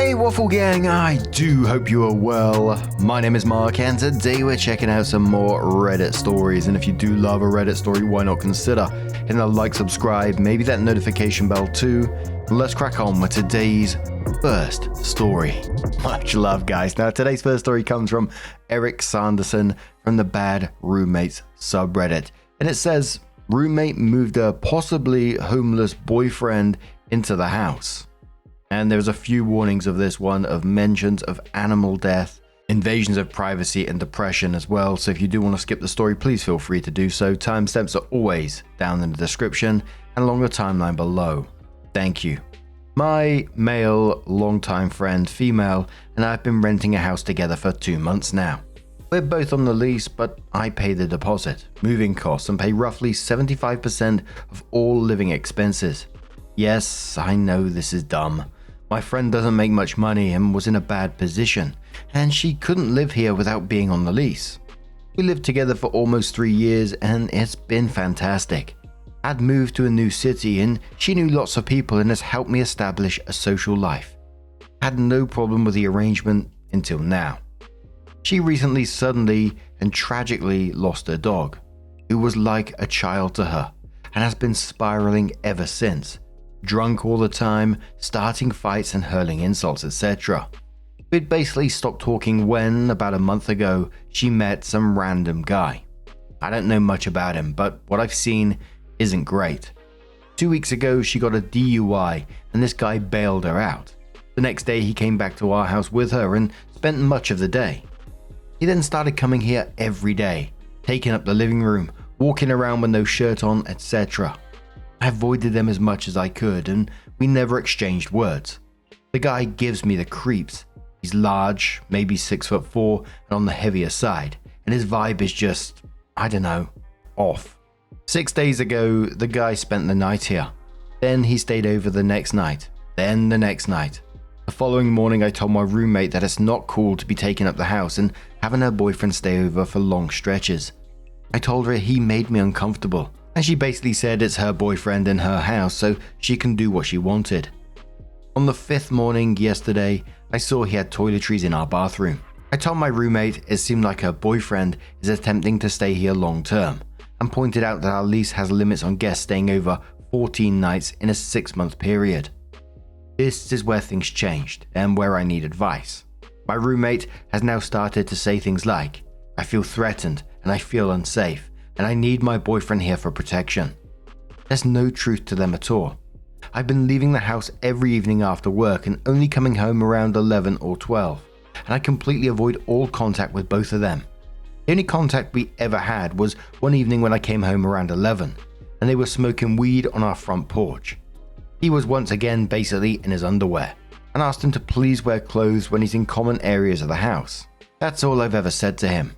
Hey Waffle Gang, I do hope you are well. My name is Mark and today we're checking out some more Reddit stories, and if you do love a Reddit story, why not consider hitting a like, subscribe, maybe that notification bell too. Let's crack on with today's first story. Much love, guys. Now today's first story comes from Eric Sanderson from the Bad Roommates subreddit, and it says, roommate moved a possibly homeless boyfriend into the house. And there's a few warnings of this one, of mentions of animal death, invasions of privacy, and depression as well. So if you do want to skip the story, please feel free to do so. Timestamps are always down in the description and along the timeline below. Thank you. My male, longtime friend, female, and I have been renting a house together for 2 months now. We're both on the lease, but I pay the deposit, moving costs, and pay roughly 75% of all living expenses. Yes, I know this is dumb. My friend doesn't make much money and was in a bad position, and she couldn't live here without being on the lease. We lived together for almost 3 years and it's been fantastic. I'd moved to a new city and she knew lots of people and has helped me establish a social life. I had no problem with the arrangement until now. She recently suddenly and tragically lost her dog, who was like a child to her, and has been spiraling ever since. Drunk all the time, starting fights and hurling insults, etc. We'd basically stopped talking when, about a month ago, she met some random guy. I don't know much about him, but what I've seen isn't great. 2 weeks ago, she got a DUI and this guy bailed her out. The next day, he came back to our house with her and spent much of the day. He then started coming here every day, taking up the living room, walking around with no shirt on, etc. I avoided them as much as I could and we never exchanged words. The guy gives me the creeps. He's large, maybe 6'4", and on the heavier side, and his vibe is just, I don't know, off. 6 days ago, the guy spent the night here. Then he stayed over the next night, then the next night. The following morning, I told my roommate that it's not cool to be taking up the house and having her boyfriend stay over for long stretches. I told her he made me uncomfortable, and she basically said it's her boyfriend in her house so she can do what she wanted. On the 5th morning yesterday, I saw he had toiletries in our bathroom. I told my roommate it seemed like her boyfriend is attempting to stay here long term, and pointed out that our lease has limits on guests staying over 14 nights in a 6-month period. This is where things changed and where I need advice. My roommate has now started to say things like, I feel threatened and I feel unsafe, and I need my boyfriend here for protection. There's no truth to them at all. I've been leaving the house every evening after work and only coming home around 11 or 12, and I completely avoid all contact with both of them. The only contact we ever had was one evening when I came home around 11, and they were smoking weed on our front porch. He was once again basically in his underwear, and asked him to please wear clothes when he's in common areas of the house. That's all I've ever said to him.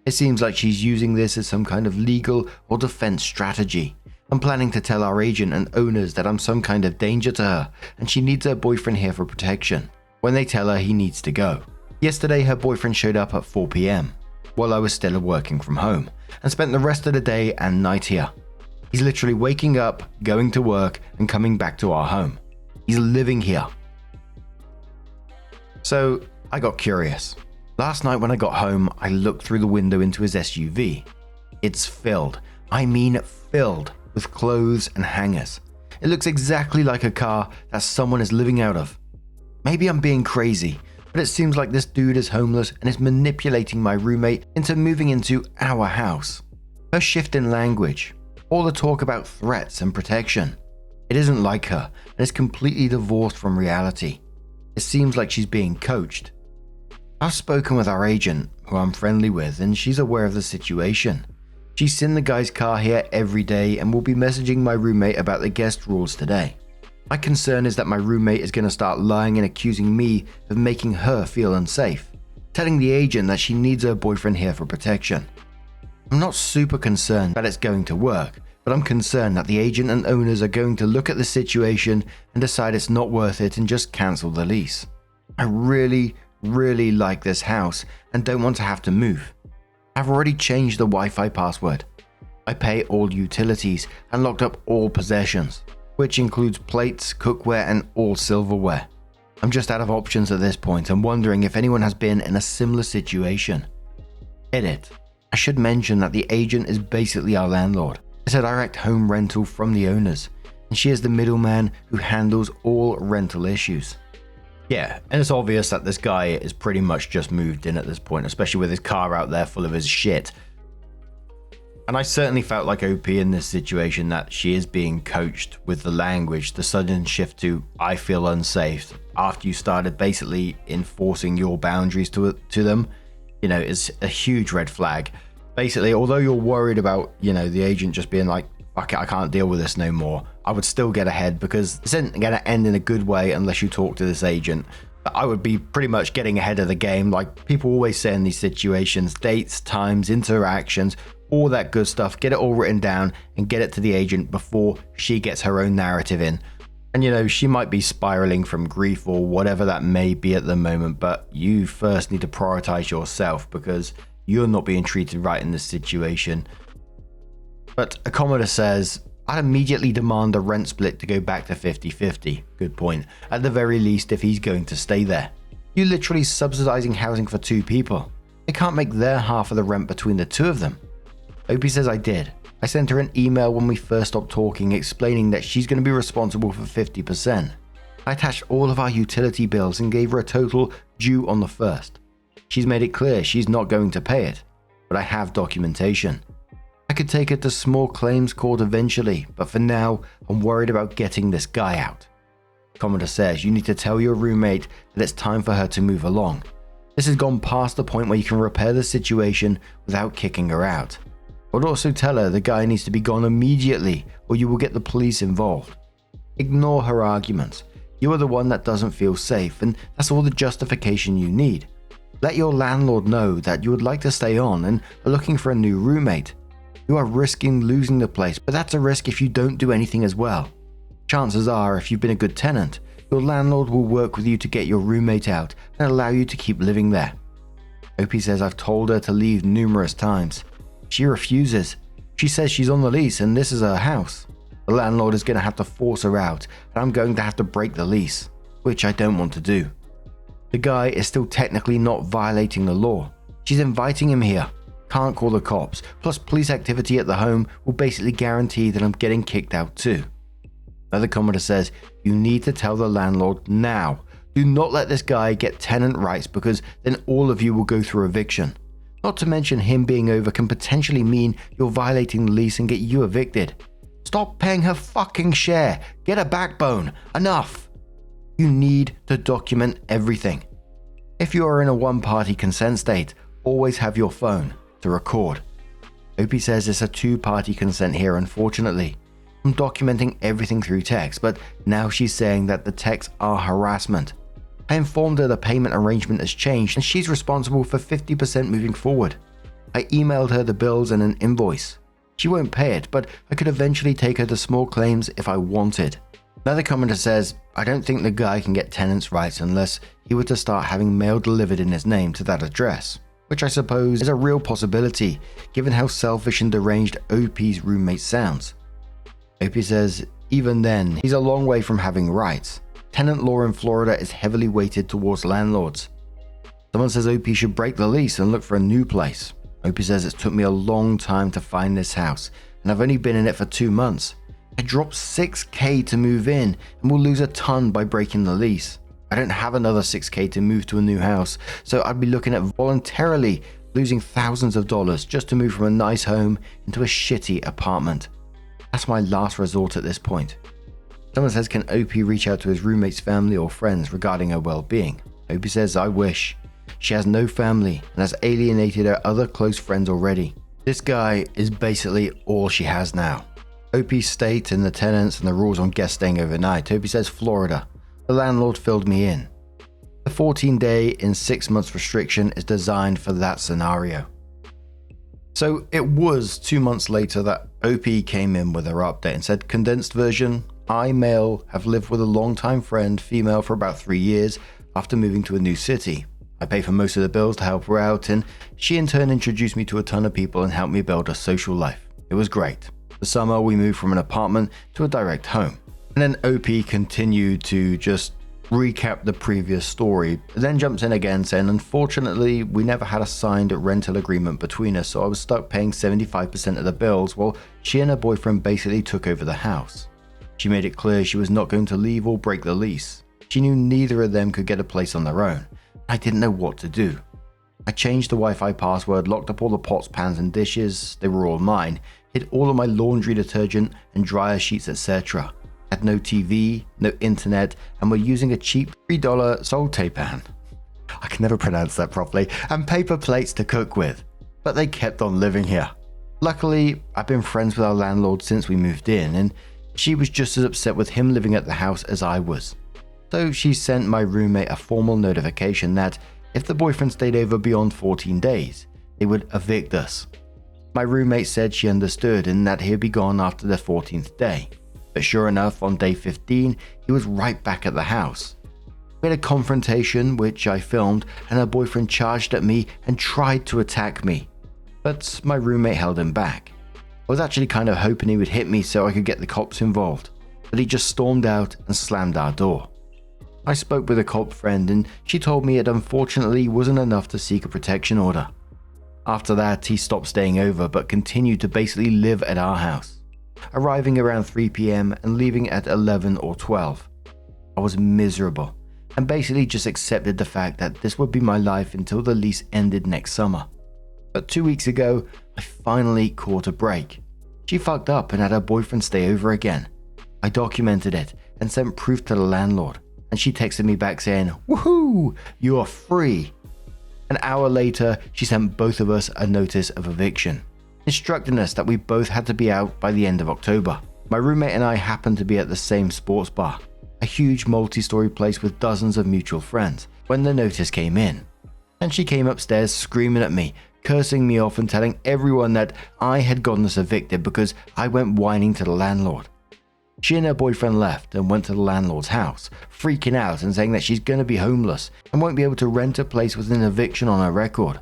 It seems like she's using this as some kind of legal or defense strategy. I'm planning to tell our agent and owners that I'm some kind of danger to her and she needs her boyfriend here for protection, when they tell her he needs to go. Yesterday, her boyfriend showed up at 4 p.m. while I was still working from home and spent the rest of the day and night here. He's literally waking up, going to work, and coming back to our home. He's living here. So I got curious. Last night when I got home, I looked through the window into his SUV. It's filled, I mean filled, with clothes and hangers. It looks exactly like a car that someone is living out of. Maybe I'm being crazy, but it seems like this dude is homeless and is manipulating my roommate into moving into our house. Her shift in language, all the talk about threats and protection. It isn't like her and is completely divorced from reality. It seems like she's being coached. I've spoken with our agent, who I'm friendly with, and she's aware of the situation. She's seen the guy's car here every day and will be messaging my roommate about the guest rules today. My concern is that my roommate is going to start lying and accusing me of making her feel unsafe, telling the agent that she needs her boyfriend here for protection. I'm not super concerned that it's going to work, but I'm concerned that the agent and owners are going to look at the situation and decide it's not worth it and just cancel the lease. I really like this house and don't want to have to move. I've already changed the Wi-Fi password. I pay all utilities and locked up all possessions, which includes plates, cookware, and all silverware. I'm just out of options at this point and wondering if anyone has been in a similar situation. Edit. I should mention that the agent is basically our landlord. It's a direct home rental from the owners, and she is the middleman who handles all rental issues. Yeah, and it's obvious that this guy is pretty much just moved in at this point, especially with his car out there full of his shit. And I certainly felt like OP in this situation, that she is being coached with the language, the sudden shift to "I feel unsafe" after you started basically enforcing your boundaries to them, is a huge red flag. Basically, although you're worried about, the agent just being like, "Fuck it, I can't deal with this no more," I would still get ahead, because this isn't going to end in a good way unless you talk to this agent. I would be pretty much getting ahead of the game, like people always say in these situations: dates, times, interactions, all that good stuff. Get it all written down and get it to the agent before she gets her own narrative in. And she might be spiraling from grief or whatever that may be at the moment, but you first need to prioritize yourself, because you're not being treated right in this situation. But a commenter says, "I'd immediately demand the rent split to go back to 50-50. Good point. At the very least, if he's going to stay there. You're literally subsidizing housing for two people. They can't make their half of the rent between the two of them." Opie says, "I did. I sent her an email when we first stopped talking explaining that she's going to be responsible for 50%. I attached all of our utility bills and gave her a total due on the 1st. She's made it clear she's not going to pay it, but I have documentation. I could take her to small claims court eventually, but for now, I'm worried about getting this guy out." Commenter says, "You need to tell your roommate that it's time for her to move along. This has gone past the point where you can repair the situation without kicking her out. I would also tell her the guy needs to be gone immediately, or you will get the police involved. Ignore her arguments. You are the one that doesn't feel safe, and that's all the justification you need. Let your landlord know that you would like to stay on and are looking for a new roommate. You are risking losing the place, but that's a risk if you don't do anything as well. Chances are, if you've been a good tenant, your landlord will work with you to get your roommate out and allow you to keep living there." Opie says, "I've told her to leave numerous times. She refuses. She says she's on the lease and this is her house. The landlord is going to have to force her out, and I'm going to have to break the lease, which I don't want to do. The guy is still technically not violating the law. She's inviting him here. Can't call the cops. Plus, police activity at the home will basically guarantee that I'm getting kicked out too." Another commenter says, "You need to tell the landlord now. Do not let this guy get tenant rights, because then all of you will go through eviction. Not to mention him being over can potentially mean you're violating the lease and get you evicted. Stop paying her fucking share. Get a backbone. Enough. You need to document everything. If you are in a one-party consent state, always have your phone to record." Opie says it's a two-party consent here, unfortunately. "I'm documenting everything through text, but now she's saying that the texts are harassment. I informed her the payment arrangement has changed and she's responsible for 50% moving forward. I emailed her the bills and an invoice. She won't pay it, but I could eventually take her to small claims if I wanted." Another commenter says, "I don't think the guy can get tenants' rights unless he were to start having mail delivered in his name to that address, which I suppose is a real possibility given how selfish and deranged OP's roommate sounds." Opie says, "Even then, he's a long way from having rights. Tenant law in Florida is heavily weighted towards landlords." Someone says OP should break the lease and look for a new place. Opie says, "It's took me a long time to find this house, and I've only been in it for 2 months. I dropped $6K to move in and will lose a ton by breaking the lease. I don't have another $6K to move to a new house, so I'd be looking at voluntarily losing thousands of dollars just to move from a nice home into a shitty apartment. That's my last resort at this point." Someone says, "Can OP reach out to his roommate's family or friends regarding her well-being?" OP says, "I wish. She has no family and has alienated her other close friends already. This guy is basically all she has now." OP's state and the tenants and the rules on guests staying overnight. OP says, "Florida. The landlord filled me in. The 14-day in 6 months restriction is designed for that scenario." So it was 2 months later that OP came in with her update and said, "Condensed version, I, male, have lived with a longtime friend, female, for about 3 years after moving to a new city. I pay for most of the bills to help her out, and she in turn introduced me to a ton of people and helped me build a social life. It was great. The summer we moved from an apartment to a direct home." And then OP continued to just recap the previous story, then jumps in again saying, unfortunately, we never had a signed rental agreement between us, so I was stuck paying 75% of the bills while she and her boyfriend basically took over the house. She made it clear she was not going to leave or break the lease. She knew neither of them could get a place on their own. I didn't know what to do. I changed the Wi-Fi password, locked up all the pots, pans and dishes, they were all mine, hid all of my laundry detergent and dryer sheets, etc. Had no TV, no internet, and were using a cheap $3 Solteipan. I can never pronounce that properly, and paper plates to cook with. But they kept on living here. Luckily, I've been friends with our landlord since we moved in, and she was just as upset with him living at the house as I was. So she sent my roommate a formal notification that if the boyfriend stayed over beyond 14 days, they would evict us. My roommate said she understood and that he'd be gone after the 14th day. But sure enough, on day 15, he was right back at the house. We had a confrontation, which I filmed, and her boyfriend charged at me and tried to attack me. But my roommate held him back. I was actually kind of hoping he would hit me so I could get the cops involved, but he just stormed out and slammed our door. I spoke with a cop friend and she told me it unfortunately wasn't enough to seek a protection order. After that, he stopped staying over but continued to basically live at our house, arriving around 3 p.m. and leaving at 11 or 12. I was miserable and basically just accepted the fact that this would be my life until the lease ended next summer. But 2 weeks ago, I finally caught a break. She fucked up and had her boyfriend stay over again. I documented it and sent proof to the landlord, and she texted me back saying, "Woohoo, you are free." An hour later, she sent both of us a notice of eviction, instructing us that we both had to be out by the end of October. My roommate and I happened to be at the same sports bar, a huge multi-story place with dozens of mutual friends, when the notice came in. And she came upstairs screaming at me, cursing me off and telling everyone that I had gotten us evicted because I went whining to the landlord. She and her boyfriend left and went to the landlord's house, freaking out and saying that she's going to be homeless and won't be able to rent a place with an eviction on her record.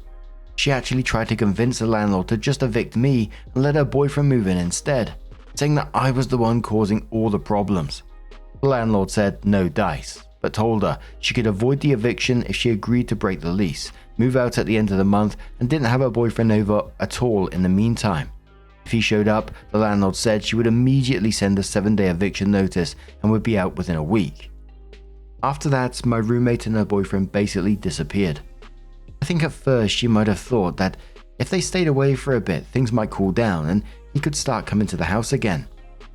She actually tried to convince the landlord to just evict me and let her boyfriend move in instead, saying that I was the one causing all the problems. The landlord said no dice, but told her she could avoid the eviction if she agreed to break the lease, move out at the end of the month, and didn't have her boyfriend over at all in the meantime. If he showed up, the landlord said she would immediately send a 7-day eviction notice and would be out within a week. After that, my roommate and her boyfriend basically disappeared. I think at first she might have thought that if they stayed away for a bit, things might cool down and he could start coming to the house again.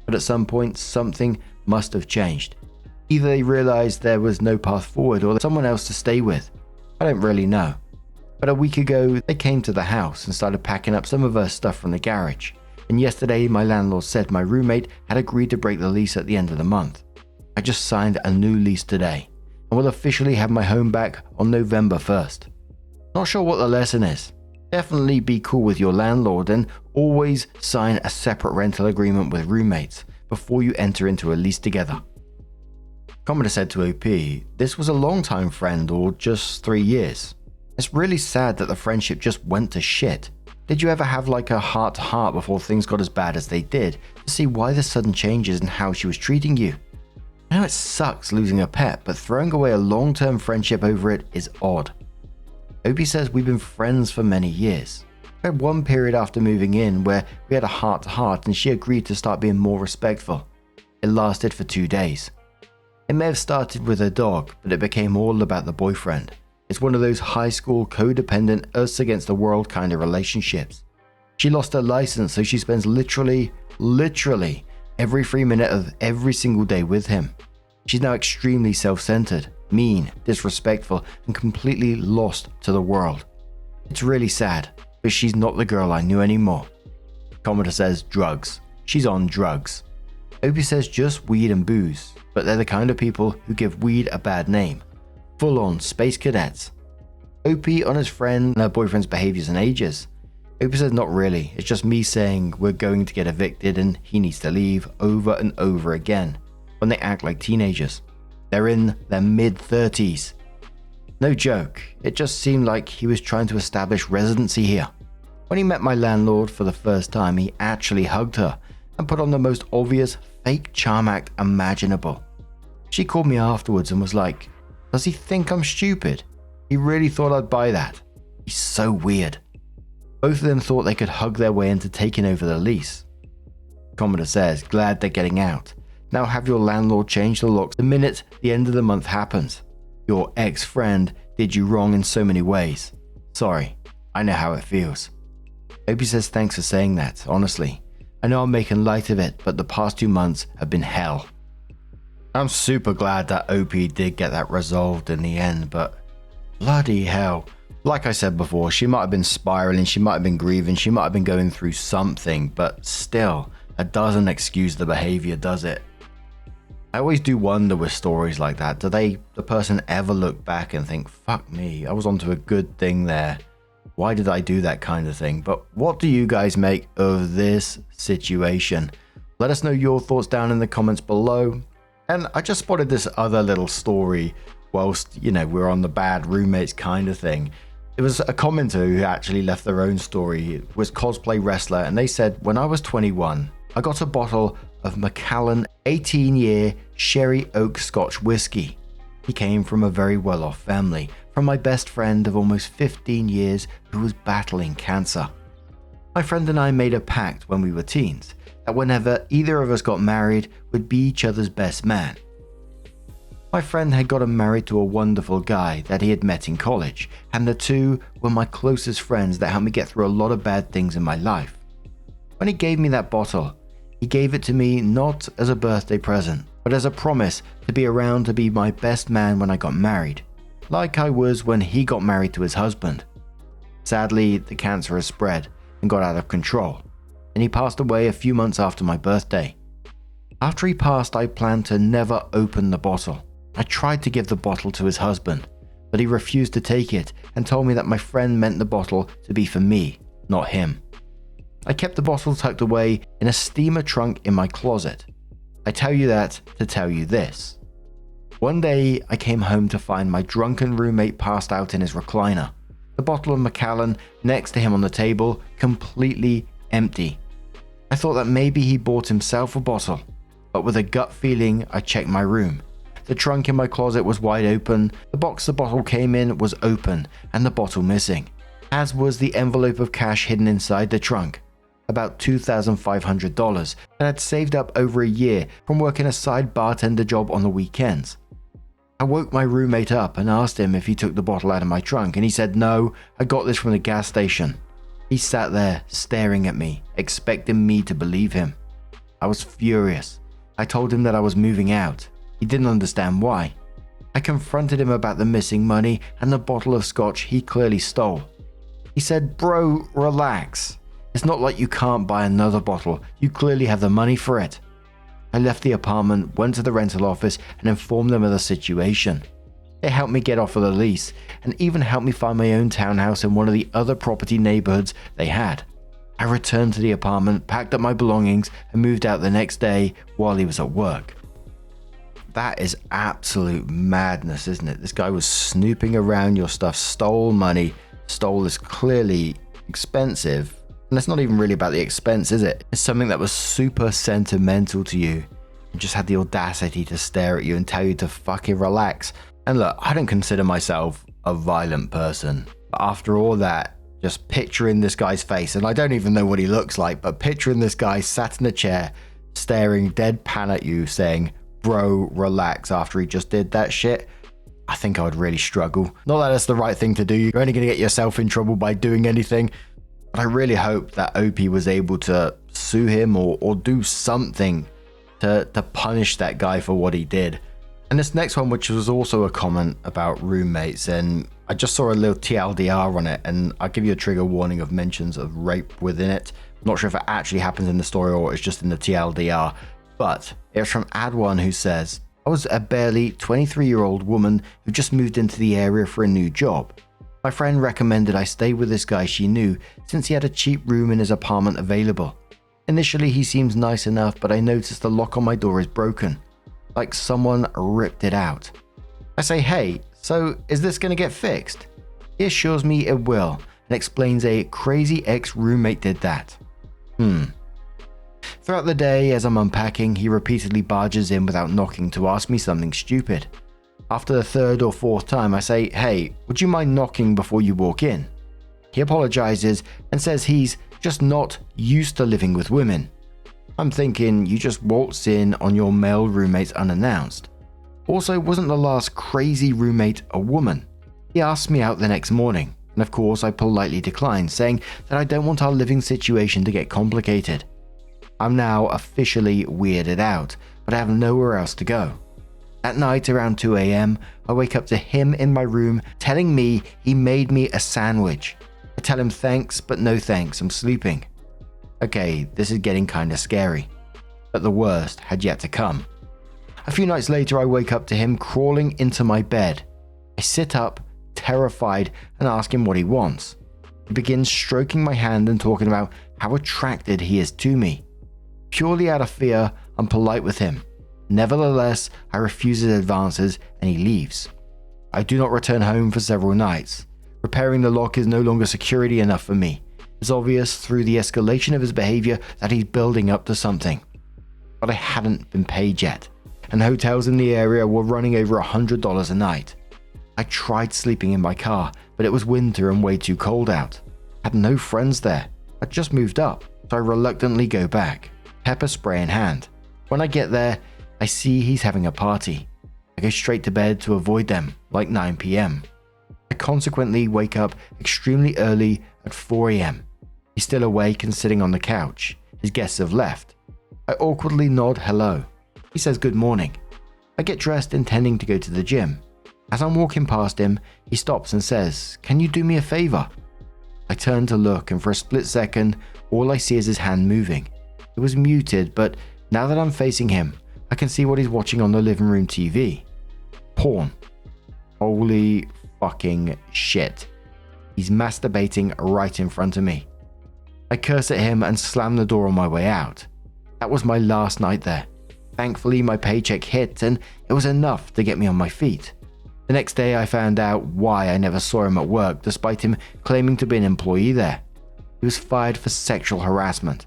But at some point, something must have changed. Either they realized there was no path forward or someone else to stay with. I don't really know. But a week ago, they came to the house and started packing up some of her stuff from the garage. And yesterday, my landlord said my roommate had agreed to break the lease at the end of the month. I just signed a new lease today and will officially have my home back on November 1st. Not sure what the lesson is. Definitely be cool with your landlord and always sign a separate rental agreement with roommates before you enter into a lease together. Commenter said to OP, "This was a long-time friend or just 3 years. It's really sad that the friendship just went to shit. Did you ever have like a heart-to-heart before things got as bad as they did to see why the sudden changes in how she was treating you? I know it sucks losing a pet, but throwing away a long-term friendship over it is odd." Opie says we've been friends for many years. We had one period after moving in where we had a heart-to-heart and she agreed to start being more respectful. It lasted for 2 days. It may have started with her dog, but it became all about the boyfriend. It's one of those high school codependent us against the world kind of relationships. She lost her license, so she spends literally every 3 minutes of every single day with him. She's now extremely self-centered, mean, disrespectful, and completely lost to the world. It's really sad, but she's not the girl I knew anymore. Commenter says drugs. She's on drugs. Opie says just weed and booze, but they're the kind of people who give weed a bad name. Full-on space cadets. Opie on his friend and her boyfriend's behaviors and ages. Opie says not really, it's just me saying we're going to get evicted and he needs to leave over and over again when they act like teenagers. They're in their mid-30s. No joke, it just seemed like he was trying to establish residency here. When he met my landlord for the first time, he actually hugged her and put on the most obvious fake charm act imaginable. She called me afterwards and was like, "Does he think I'm stupid? He really thought I'd buy that. He's so weird." Both of them thought they could hug their way into taking over the lease. Commodore says, "Glad they're getting out. Now have your landlord change the locks the minute the end of the month happens. Your ex-friend did you wrong in so many ways. Sorry, I know how it feels." Opie says, "Thanks for saying that, honestly. I know I'm making light of it, but the past 2 months have been hell." I'm super glad that Opie did get that resolved in the end, but bloody hell. Like I said before, she might have been spiraling, she might have been grieving, she might have been going through something, but still, that doesn't excuse the behavior, does it? I always do wonder with stories like that, do the person ever look back and think, "Fuck me, I was onto a good thing there. Why did I do that kind of thing?" But what do you guys make of this situation? Let us know your thoughts down in the comments below. And I just spotted this other little story whilst, we're on the bad roommates kind of thing. It was a commenter who actually left their own story. It was Cosplay Wrestler, and they said, "When I was 21, I got a bottle of Macallan 18-year Sherry Oak Scotch whiskey. He came from a very well-off family, from my best friend of almost 15 years who was battling cancer. My friend and I made a pact when we were teens that whenever either of us got married, we'd be each other's best man. My friend had gotten married to a wonderful guy that he had met in college, and the two were my closest friends that helped me get through a lot of bad things in my life. When he gave me that bottle, he gave it to me not as a birthday present, but as a promise to be around to be my best man when I got married, like I was when he got married to his husband. Sadly, the cancer has spread and got out of control, and he passed away a few months after my birthday. After he passed, I planned to never open the bottle. I tried to give the bottle to his husband, but he refused to take it and told me that my friend meant the bottle to be for me, not him. I kept the bottle tucked away in a steamer trunk in my closet. I tell you that to tell you this. One day, I came home to find my drunken roommate passed out in his recliner, the bottle of Macallan next to him on the table, completely empty. I thought that maybe he bought himself a bottle, but with a gut feeling, I checked my room. The trunk in my closet was wide open, the box the bottle came in was open, and the bottle missing, as was the envelope of cash hidden inside the trunk. About $2,500 that I'd saved up over a year from working a side bartender job on the weekends. I woke my roommate up and asked him if he took the bottle out of my trunk, and he said, "No, I got this from the gas station." He sat there staring at me, expecting me to believe him. I was furious. I told him that I was moving out. He didn't understand why. I confronted him about the missing money and the bottle of scotch he clearly stole. He said, "Bro, relax. It's not like you can't buy another bottle. You clearly have the money for it." I left the apartment, went to the rental office, and informed them of the situation. They helped me get off of the lease, and even helped me find my own townhouse in one of the other property neighborhoods they had. I returned to the apartment, packed up my belongings, and moved out the next day while he was at work. That is absolute madness, isn't it? This guy was snooping around your stuff, stole money, stole this clearly expensive. And it's not even really about the expense, is it? It's something that was super sentimental to you and just had the audacity to stare at you and tell you to fucking relax. And look, I don't consider myself a violent person. But after all that, just picturing this guy's face, and I don't even know what he looks like, but picturing this guy sat in a chair, staring deadpan at you, saying, "Bro, relax," after he just did that shit, I think I would really struggle. Not that it's the right thing to do. You're only going to get yourself in trouble by doing anything. But I really hope that Opie was able to sue him or do something to punish that guy for what he did. And this next one, which was also a comment about roommates, and I just saw a little TLDR on it, and I'll give you a trigger warning of mentions of rape within it. I'm not sure if it actually happens in the story or it's just in the TLDR, but it's from Ad1, who says, "I was a barely 23-year-old woman who just moved into the area for a new job. My friend recommended I stay with this guy she knew since he had a cheap room in his apartment available. Initially he seems nice enough, but I noticed the lock on my door is broken, like someone ripped it out. I say, "Hey, so is this going to get fixed?" He assures me it will and explains a crazy ex-roommate did that. Throughout the day, as I'm unpacking, he repeatedly barges in without knocking to ask me something stupid. After the third or fourth time, I say, "Hey, would you mind knocking before you walk in?" He apologizes and says he's just not used to living with women. I'm thinking, you just waltzed in on your male roommates unannounced. Also, wasn't the last crazy roommate a woman? He asked me out the next morning, and of course I politely declined, saying that I don't want our living situation to get complicated. I'm now officially weirded out, but I have nowhere else to go. At night around 2 a.m, I wake up to him in my room telling me he made me a sandwich. I tell him thanks, but no thanks, I'm sleeping. Okay, this is getting kinda scary, but the worst had yet to come. A few nights later, I wake up to him crawling into my bed. I sit up, terrified, and ask him what he wants. He begins stroking my hand and talking about how attracted he is to me. Purely out of fear, I'm polite with him. Nevertheless, I refuse his advances and he leaves. I do not return home for several nights. Repairing the lock is no longer security enough for me. It's obvious through the escalation of his behavior that he's building up to something. But I hadn't been paid yet, and hotels in the area were running over $100 a night. I tried sleeping in my car, but it was winter and way too cold out. I had no friends there. I'd just moved up, so I reluctantly go back, pepper spray in hand. When I get there, I see he's having a party. I go straight to bed to avoid them, like 9 p.m. I consequently wake up extremely early at 4 a.m. He's still awake and sitting on the couch. His guests have left. I awkwardly nod hello. He says good morning. I get dressed intending to go to the gym. As I'm walking past him, he stops and says, "Can you do me a favor?" I turn to look, and for a split second, all I see is his hand moving. It was muted, but now that I'm facing him, I can see what he's watching on the living room TV. Porn. Holy fucking shit. He's masturbating right in front of me. I curse at him and slam the door on my way out. That was my last night there. Thankfully, my paycheck hit, and it was enough to get me on my feet. The next day, I found out why I never saw him at work, despite him claiming to be an employee there. He was fired for sexual harassment.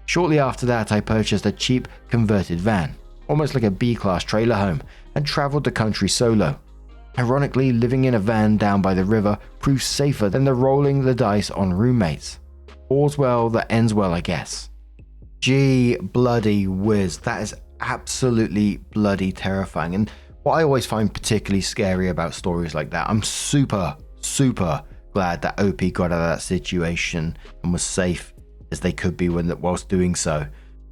Shortly after that, I purchased a cheap converted van, almost like a B-class trailer home, and traveled the country solo. Ironically, living in a van down by the river proved safer than the rolling the dice on roommates. All's well that ends well, I guess. Gee bloody whiz, that is absolutely bloody terrifying. And what I always find particularly scary about stories like that, I'm super glad that OP got out of that situation and was safe as they could be whilst doing so.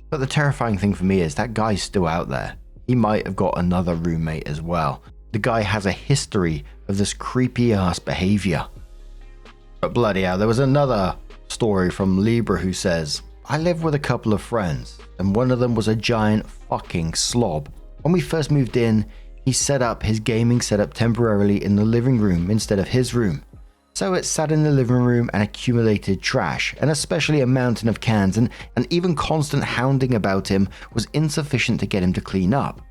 But the terrifying thing for me is that guy's still out there. He might have got another roommate as well. The guy has a history of this creepy ass behavior. But bloody hell, there was another story from Libra who says, "I live with a couple of friends, and one of them was a giant fucking slob. When we first moved in, he set up his gaming setup temporarily in the living room instead of his room. So it sat in the living room and accumulated trash, and especially a mountain of cans, and even constant hounding about him was insufficient to get him to clean up.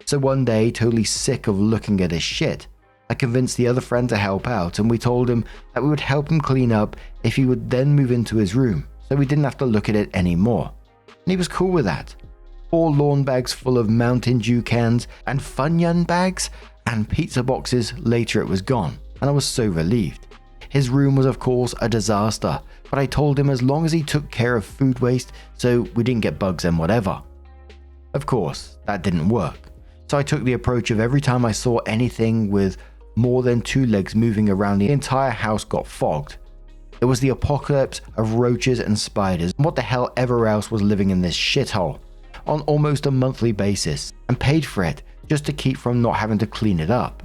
So one day, totally sick of looking at his shit, I convinced the other friend to help out, and we told him that we would help him clean up if he would then move into his room, so we didn't have to look at it anymore. And he was cool with that. 4 lawn bags full of Mountain Dew cans and Funyun bags and pizza boxes, later it was gone, and I was so relieved. His room was of course a disaster, but I told him as long as he took care of food waste so we didn't get bugs and whatever. Of course, that didn't work. So I took the approach of every time I saw anything with more than 2 legs moving around, the entire house got fogged. It was the apocalypse of roaches and spiders, and what the hell ever else was living in this shithole, on almost a monthly basis, and paid for it just to keep from not having to clean it up.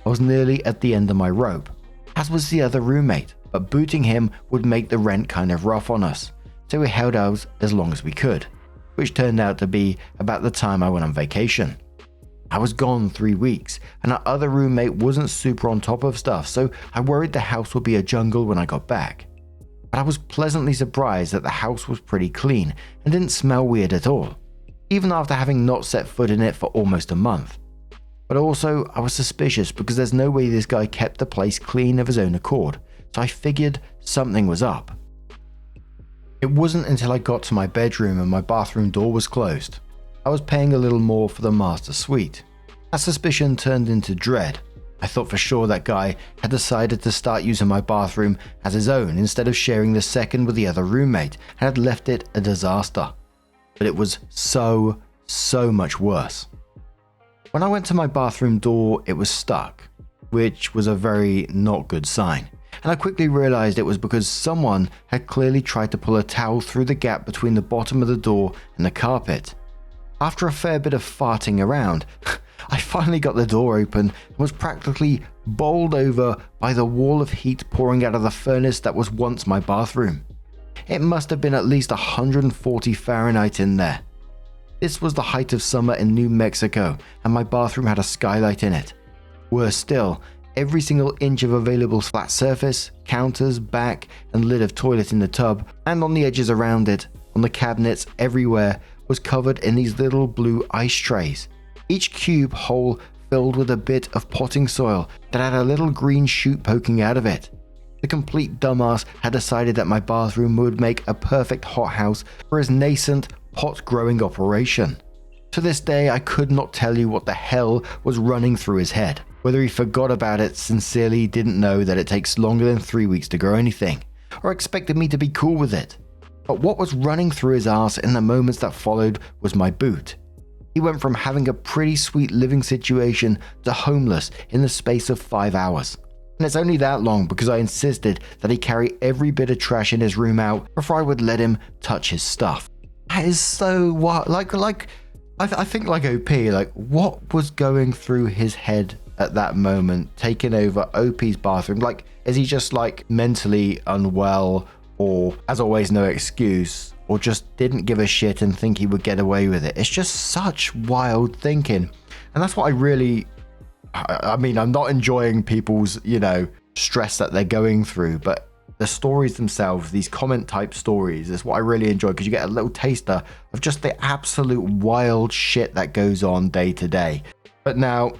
I was nearly at the end of my rope, as was the other roommate, but booting him would make the rent kind of rough on us, so we held out as long as we could, which turned out to be about the time I went on vacation. I was gone 3 weeks, and our other roommate wasn't super on top of stuff, so I worried the house would be a jungle when I got back. But I was pleasantly surprised that the house was pretty clean and didn't smell weird at all, even after having not set foot in it for almost a month. But also, I was suspicious because there's no way this guy kept the place clean of his own accord, so I figured something was up. It wasn't until I got to my bedroom and my bathroom door was closed. I was paying a little more for the master suite. That suspicion turned into dread. I thought for sure that guy had decided to start using my bathroom as his own instead of sharing the second with the other roommate and had left it a disaster. But it was so much worse. When I went to my bathroom door, it was stuck, which was a very not good sign. And I quickly realized it was because someone had clearly tried to pull a towel through the gap between the bottom of the door and the carpet. After a fair bit of farting around, I finally got the door open and was practically bowled over by the wall of heat pouring out of the furnace that was once my bathroom. It must have been at least 140 Fahrenheit in there. This was the height of summer in New Mexico, and my bathroom had a skylight in it. Worse still, every single inch of available flat surface, counters, back, and lid of toilet in the tub, and on the edges around it, on the cabinets, everywhere, was covered in these little blue ice trays. Each cube hole filled with a bit of potting soil that had a little green shoot poking out of it. The complete dumbass had decided that my bathroom would make a perfect hothouse for his nascent pot-growing operation. To this day, I could not tell you what the hell was running through his head. Whether he forgot about it, sincerely didn't know that it takes longer than 3 weeks to grow anything, or expected me to be cool with it. But what was running through his ass in the moments that followed was my boot. He went from having a pretty sweet living situation to homeless in the space of 5 hours. And it's only that long because I insisted that he carry every bit of trash in his room out before I would let him touch his stuff. That is so wild. I think like OP, like what was going through his head at that moment, taking over OP's bathroom? Like, is he just like mentally unwell, or as always, no excuse, or just didn't give a shit and think he would get away with it? It's just such wild thinking. And that's what I mean, I'm not enjoying people's, stress that they're going through, but the stories themselves, these comment type stories, is what I really enjoy, because you get a little taster of just the absolute wild shit that goes on day to day. But now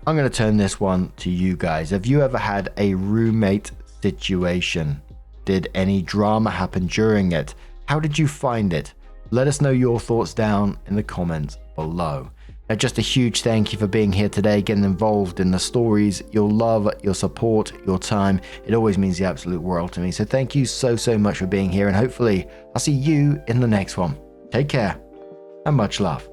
I'm going to turn this one to you guys. Have you ever had a roommate situation? Did any drama happen during it? How did you find it? Let us know your thoughts down in the comments below. Now, just a huge thank you for being here today, getting involved in the stories, your love, your support, your time. It always means the absolute world to me. So thank you so much for being here, and hopefully I'll see you in the next one. Take care and much love.